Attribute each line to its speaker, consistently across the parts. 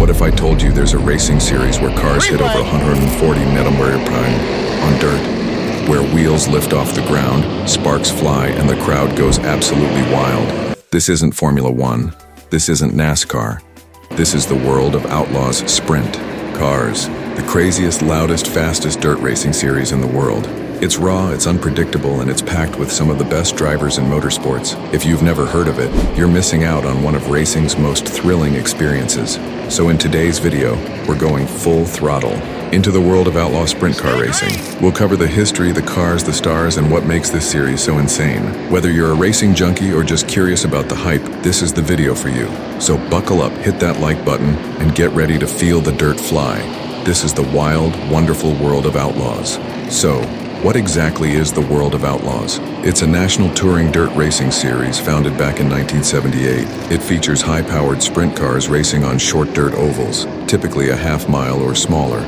Speaker 1: What if I told you there's a racing series where cars hit over 140 mph on dirt, where wheels lift off the ground, sparks fly, and the crowd goes absolutely wild? This isn't Formula One. This isn't NASCAR. This is the world of Outlaws Sprint Cars, the craziest, loudest, fastest dirt racing series in the world. It's raw, it's unpredictable, and it's packed with some of the best drivers in motorsports. If you've never heard of it, you're missing out on one of racing's most thrilling experiences. So in today's video, we're going full throttle into the world of outlaw sprint car racing. We'll cover the history, the cars, the stars, and what makes this series so insane. Whether you're a racing junkie or just curious about the hype, this is the video for you. So buckle up, hit that like button, and get ready to feel the dirt fly. This is the wild, wonderful world of Outlaws. So, what exactly is the world of Outlaws? It's a national touring dirt racing series founded back in 1978. It features high-powered sprint cars racing on short dirt ovals, typically a half-mile or smaller.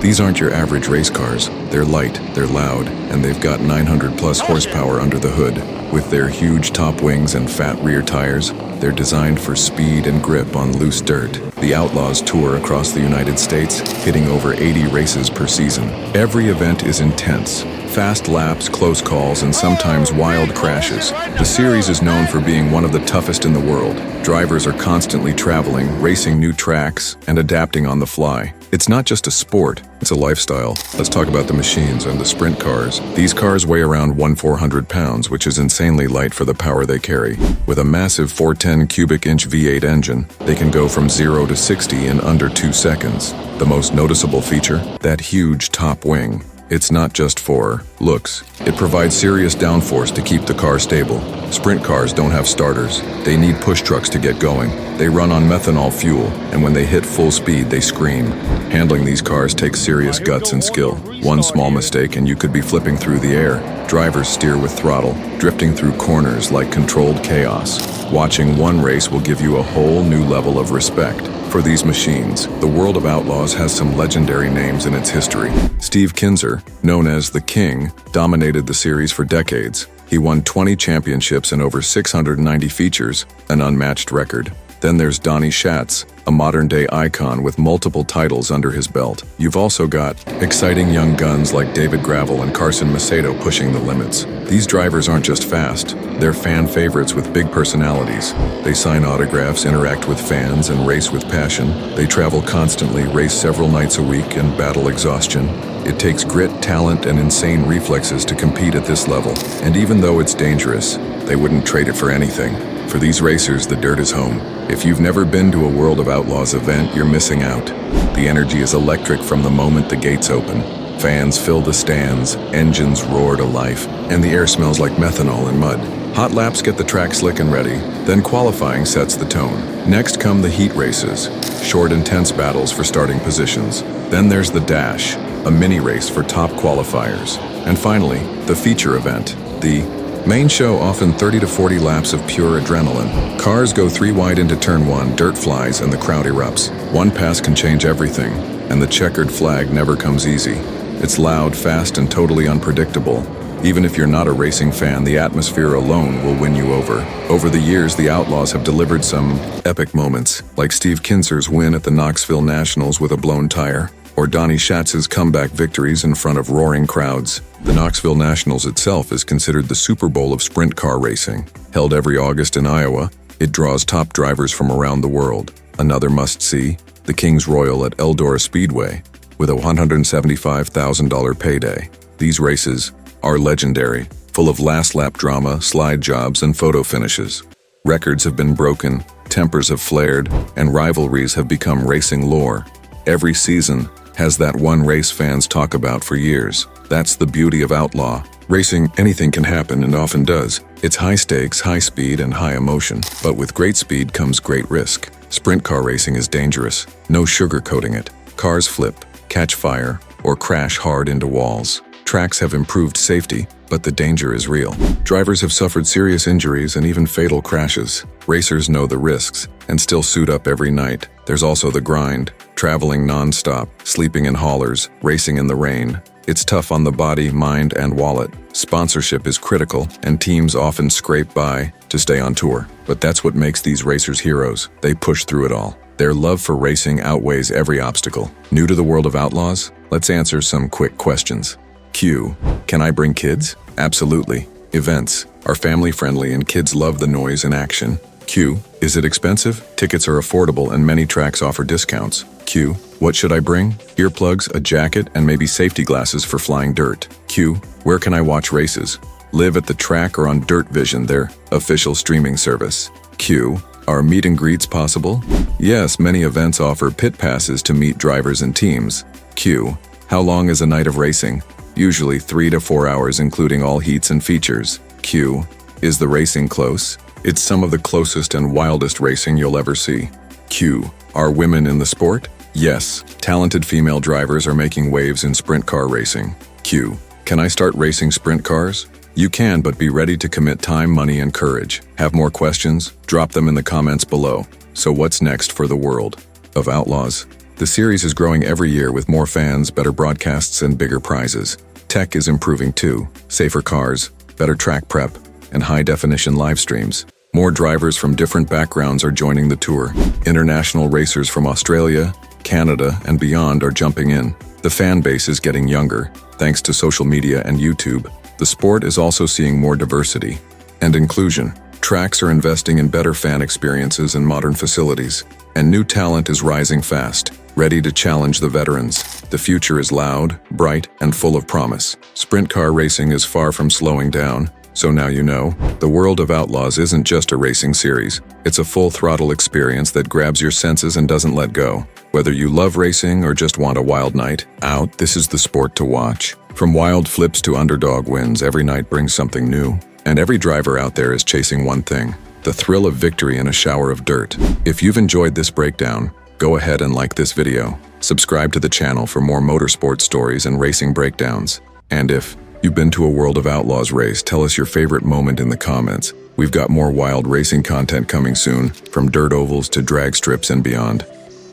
Speaker 1: These aren't your average race cars. They're light, they're loud, and they've got 900-plus horsepower under the hood. With their huge top wings and fat rear tires, they're designed for speed and grip on loose dirt. The Outlaws tour across the United States, hitting over 80 races per season. Every event is intense. Fast laps, close calls, and sometimes wild crashes. The series is known for being one of the toughest in the world. Drivers are constantly traveling, racing new tracks, and adapting on the fly. It's not just a sport, it's a lifestyle. Let's talk about the machines and the sprint cars. These cars weigh around 1,400 pounds, which is insanely light for the power they carry. With a massive 410 cubic inch V8 engine, they can go from 0 to 60 in under 2 seconds. The most noticeable feature? That huge top wing. It's not just for looks. It provides serious downforce to keep the car stable. Sprint cars don't have starters. They need push trucks to get going. They run on methanol fuel, and when they hit full speed, they scream. Handling these cars takes serious guts and skill. One small mistake and you could be flipping through the air. Drivers steer with throttle, drifting through corners like controlled chaos. Watching one race will give you a whole new level of respect for these machines. The world of Outlaws has some legendary names in its history. Steve Kinser, known as the King, dominated the series for decades. He won 20 championships and over 690 features, an unmatched record. Then there's Donnie Schatz, a modern-day icon with multiple titles under his belt. You've also got exciting young guns like David Gravel and Carson Macedo pushing the limits. These drivers aren't just fast, they're fan favorites with big personalities. They sign autographs, interact with fans, and race with passion. They travel constantly, race several nights a week, and battle exhaustion. It takes grit, talent, and insane reflexes to compete at this level. And even though it's dangerous, they wouldn't trade it for anything. For these racers, the dirt is home. If you've never been to a World of Outlaws event, you're missing out. The energy is electric from the moment the gates open. Fans fill the stands, engines roar to life, and the air smells like methanol and mud. Hot laps get the track slick and ready, then qualifying sets the tone. Next come the heat races, short, intense battles for starting positions. Then there's the dash, a mini race for top qualifiers. And finally, the feature event, the main show, often 30 to 40 laps of pure adrenaline. Cars go 3 wide into turn 1, dirt flies, and the crowd erupts. One pass can change everything, and the checkered flag never comes easy. It's loud, fast, and totally unpredictable. Even if you're not a racing fan, the atmosphere alone will win you over. Over the years, the Outlaws have delivered some epic moments, like Steve Kinser's win at the Knoxville Nationals with a blown tire, or Donnie Schatz's comeback victories in front of roaring crowds. The Knoxville Nationals itself is considered the Super Bowl of sprint car racing. Held every August in Iowa, it draws top drivers from around the world. Another must-see, the King's Royal at Eldora Speedway, with a $175,000 payday. These races are legendary, full of last-lap drama, slide jobs, and photo finishes. Records have been broken, tempers have flared, and rivalries have become racing lore. Every season has that one race fans talk about for years. That's the beauty of Outlaw. Racing, anything can happen, and often does. It's high stakes, high speed, and high emotion. But with great speed comes great risk. Sprint car racing is dangerous. No sugarcoating it. Cars flip, catch fire, or crash hard into walls. Tracks have improved safety, but the danger is real. Drivers have suffered serious injuries and even fatal crashes. Racers know the risks and still suit up every night. There's also the grind, traveling non-stop, sleeping in haulers, racing in the rain. It's tough on the body, mind, and wallet. Sponsorship is critical, and teams often scrape by to stay on tour. But that's what makes these racers heroes. They push through it all. Their love for racing outweighs every obstacle. New to the world of Outlaws? Let's answer some quick questions. Q. Can I bring kids? Absolutely. Events are family-friendly and kids love the noise and action. Q. Is it expensive? Tickets are affordable and many tracks offer discounts. Q. What should I bring? Earplugs, a jacket, and maybe safety glasses for flying dirt. Q. Where can I watch races? Live at the track or on Dirt Vision, their official streaming service. Q. Are meet and greets possible? Yes, many events offer pit passes to meet drivers and teams. Q. How long is a night of racing? Usually 3 to 4 hours including all heats and features. Q. Is the racing close? It's some of the closest and wildest racing you'll ever see. Q. Are women in the sport? Yes, talented female drivers are making waves in sprint car racing. Q. Can I start racing sprint cars? You can, but be ready to commit time, money, and courage. Have more questions? Drop them in the comments below. So what's next for the world of Outlaws? The series is growing every year with more fans, better broadcasts, and bigger prizes. Tech is improving too. Safer cars, better track prep, and high-definition live streams. More drivers from different backgrounds are joining the tour. International racers from Australia, Canada, and beyond are jumping in. The fan base is getting younger, thanks to social media and YouTube. The sport is also seeing more diversity and inclusion. Tracks are investing in better fan experiences and modern facilities. And new talent is rising fast, ready to challenge the veterans. The future is loud, bright, and full of promise. Sprint car racing is far from slowing down. So now you know, the world of Outlaws isn't just a racing series. It's a full-throttle experience that grabs your senses and doesn't let go. Whether you love racing or just want a wild night out, this is the sport to watch. From wild flips to underdog wins, every night brings something new. And every driver out there is chasing one thing: the thrill of victory in a shower of dirt. If you've enjoyed this breakdown, go ahead and like this video. Subscribe to the channel for more motorsport stories and racing breakdowns. And if you've been to a World of Outlaws race, tell us your favorite moment in the comments. We've got more wild racing content coming soon, from dirt ovals to drag strips and beyond.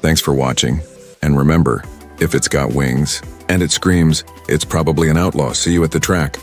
Speaker 1: Thanks for watching, and remember, if it's got wings and it screams, it's probably an outlaw. See you at the track.